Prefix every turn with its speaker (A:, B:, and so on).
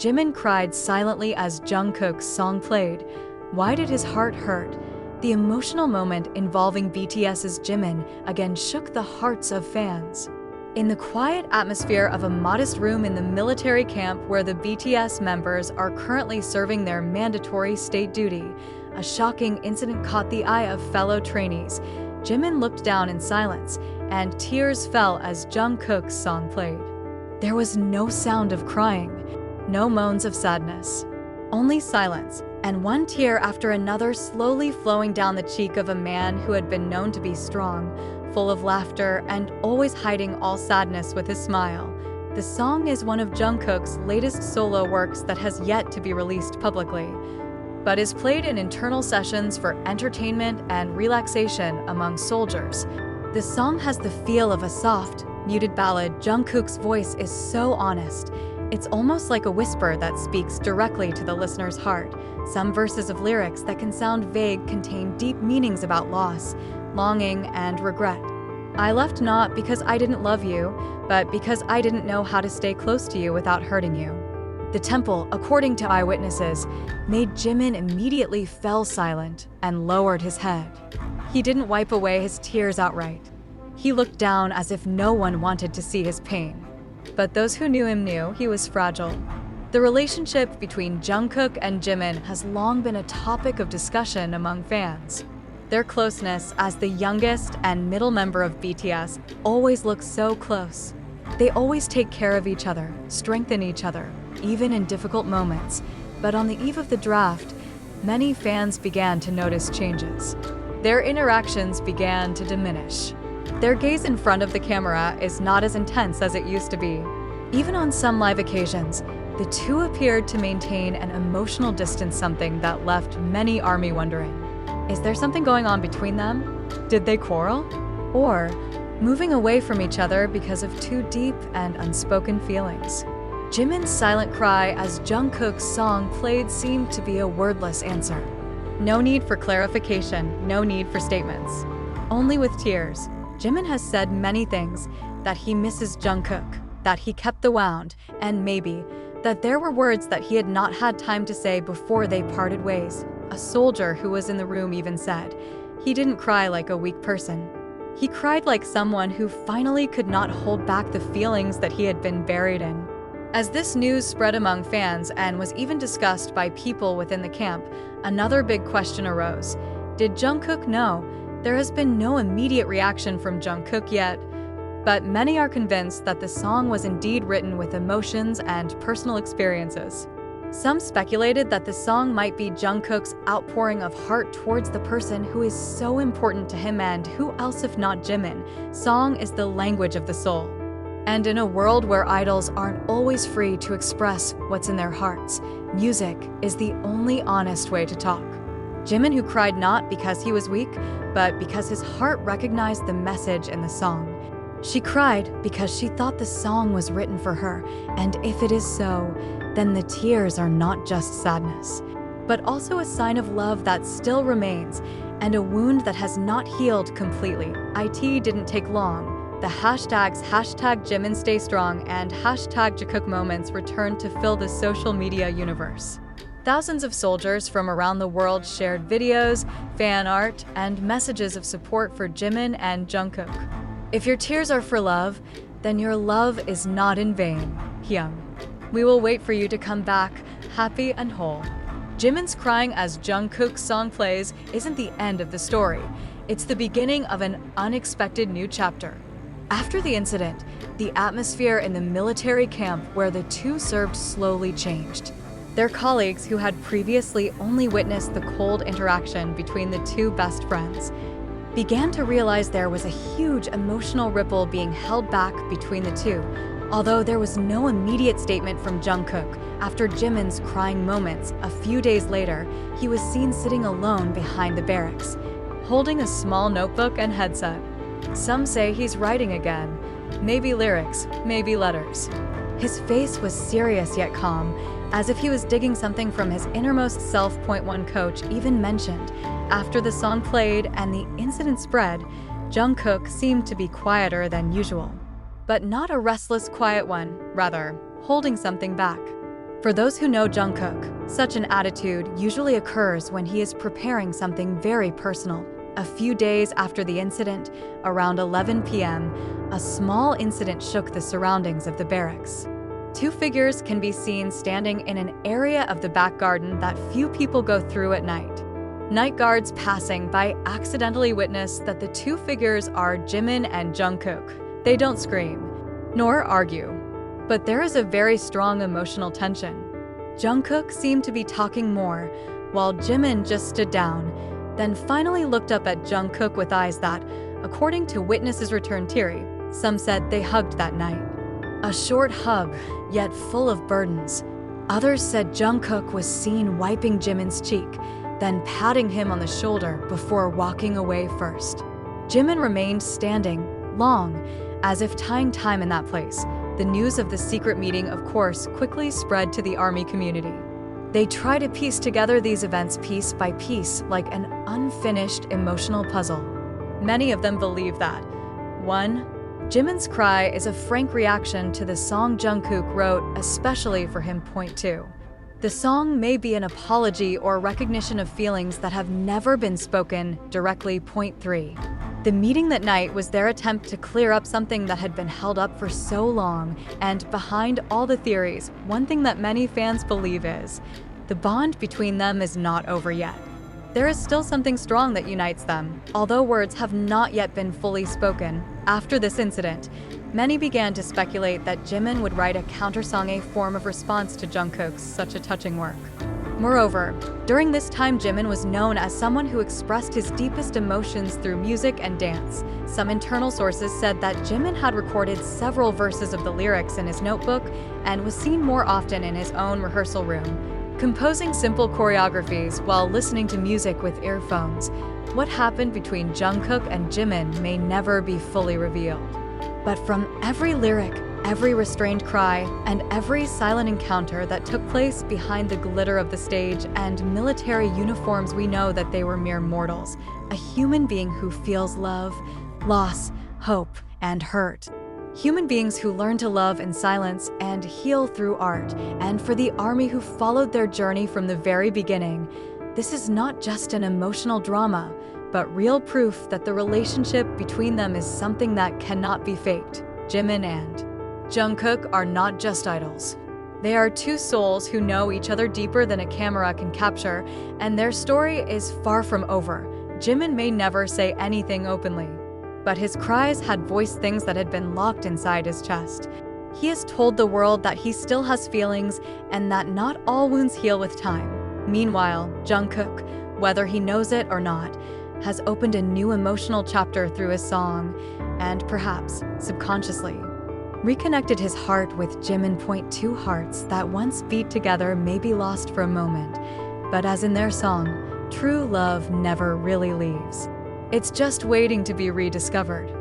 A: Jimin cried silently as Jungkook's song played. Why did his heart hurt? The emotional moment involving BTS's Jimin again shook the hearts of fans. In the quiet atmosphere of a modest room in the military camp where the BTS members are currently serving their mandatory state duty, a shocking incident caught the eye of fellow trainees. Jimin looked down in silence, and tears fell as Jungkook's song played. There was no sound of crying, no moans of sadness, only silence, and one tear after another slowly flowing down the cheek of a man who had been known to be strong, full of laughter, and always hiding all sadness with his smile. The song is one of Jungkook's latest solo works that has yet to be released publicly, but is played in internal sessions for entertainment and relaxation among soldiers. The song has the feel of a soft, muted ballad. Jungkook's voice is so honest. It's almost like a whisper that speaks directly to the listener's heart. Some verses of lyrics that can sound vague contain deep meanings about loss, longing, and regret. I left not because I didn't love you, but because I didn't know how to stay close to you without hurting you. The temple, according to eyewitnesses, made Jimin immediately fell silent and lowered his head. He didn't wipe away his tears outright. He looked down as if no one wanted to see his pain. But those who knew him knew he was fragile. The relationship between Jungkook and Jimin has long been a topic of discussion among fans. Their closeness as the youngest and middle member of BTS always looks so close. They always take care of each other, strengthen each other, even in difficult moments. But on the eve of the draft, many fans began to notice changes. Their interactions began to diminish. Their gaze in front of the camera is not as intense as it used to be. Even on some live occasions, the two appeared to maintain an emotional distance, something that left many ARMY wondering. Is there something going on between them? Did they quarrel? Or moving away from each other because of too deep and unspoken feelings? Jimin's silent cry as Jungkook's song played seemed to be a wordless answer. No need for clarification, no need for statements. Only with tears. Jimin has said many things, that he misses Jungkook, that he kept the wound, and maybe that there were words that he had not had time to say before they parted ways. A soldier who was in the room even said, he didn't cry like a weak person. He cried like someone who finally could not hold back the feelings that he had been buried in. As this news spread among fans and was even discussed by people within the camp, another big question arose. Did Jungkook know? There has been no immediate reaction from Jungkook yet, but many are convinced that the song was indeed written with emotions and personal experiences. Some speculated that the song might be Jungkook's outpouring of heart towards the person who is so important to him, and who else if not Jimin. Song is the language of the soul. And in a world where idols aren't always free to express what's in their hearts, music is the only honest way to talk. Jimin, who cried not because he was weak, but because his heart recognized the message in the song. She cried because she thought the song was written for her, and if it is so, then the tears are not just sadness, but also a sign of love that still remains, and a wound that has not healed completely. It didn't take long. The hashtags #JiminStayStrong and #JungkookMoments returned to fill the social media universe. Thousands of soldiers from around the world shared videos, fan art, and messages of support for Jimin and Jungkook. If your tears are for love, then your love is not in vain. Taehyung. We will wait for you to come back, happy and whole. Jimin's crying as Jungkook's song plays isn't the end of the story. It's the beginning of an unexpected new chapter. After the incident, the atmosphere in the military camp where the two served slowly changed. Their colleagues, who had previously only witnessed the cold interaction between the two best friends, began to realize there was a huge emotional ripple being held back between the two. Although there was no immediate statement from Jungkook, after Jimin's crying moments, a few days later, he was seen sitting alone behind the barracks, holding a small notebook and headset. Some say he's writing again, maybe lyrics, maybe letters. His face was serious yet calm, as if he was digging something from his innermost self. One coach even mentioned, after the song played and the incident spread, Jungkook seemed to be quieter than usual. But not a restless, quiet one, rather, holding something back. For those who know Jungkook, such an attitude usually occurs when he is preparing something very personal. A few days after the incident, around 11 p.m., a small incident shook the surroundings of the barracks. Two figures can be seen standing in an area of the back garden that few people go through at night. Night guards passing by accidentally witness that the two figures are Jimin and Jungkook. They don't scream, nor argue, but there is a very strong emotional tension. Jungkook seemed to be talking more, while Jimin just stood down, then finally looked up at Jungkook with eyes that, according to witnesses returned teary. Some said they hugged that night. A short hug, yet full of burdens. Others said Jungkook was seen wiping Jimin's cheek, then patting him on the shoulder before walking away first. Jimin remained standing, long, as if tying time in that place. The news of the secret meeting, of course, quickly spread to the army community. They try to piece together these events piece by piece like an unfinished emotional puzzle. Many of them believe that 1. Jimin's cry is a frank reaction to the song Jungkook wrote especially for him. 2. The song may be an apology or recognition of feelings that have never been spoken directly. 3. The meeting that night was their attempt to clear up something that had been held up for so long, and behind all the theories, one thing that many fans believe is the bond between them is not over yet. There is still something strong that unites them, although words have not yet been fully spoken. After this incident, many began to speculate that Jimin would write a countersong, a form of response to Jungkook's such a touching work. Moreover, during this time Jimin was known as someone who expressed his deepest emotions through music and dance. Some internal sources said that Jimin had recorded several verses of the lyrics in his notebook and was seen more often in his own rehearsal room, composing simple choreographies while listening to music with earphones. What happened between Jungkook and Jimin may never be fully revealed. But from every lyric, every restrained cry, and every silent encounter that took place behind the glitter of the stage and military uniforms, we know that they were mere mortals, a human being who feels love, loss, hope, and hurt. Human beings who learn to love in silence and heal through art. And for the army who followed their journey from the very beginning, this is not just an emotional drama, but real proof that the relationship between them is something that cannot be faked. Jimin and Jungkook are not just idols. They are two souls who know each other deeper than a camera can capture, and their story is far from over. Jimin may never say anything openly, but his cries had voiced things that had been locked inside his chest. He has told the world that he still has feelings and that not all wounds heal with time. Meanwhile, Jungkook, whether he knows it or not, has opened a new emotional chapter through his song and, perhaps subconsciously, reconnected his heart with Jimin. 2 hearts that once beat together may be lost for a moment, but as in their song, true love never really leaves. It's just waiting to be rediscovered.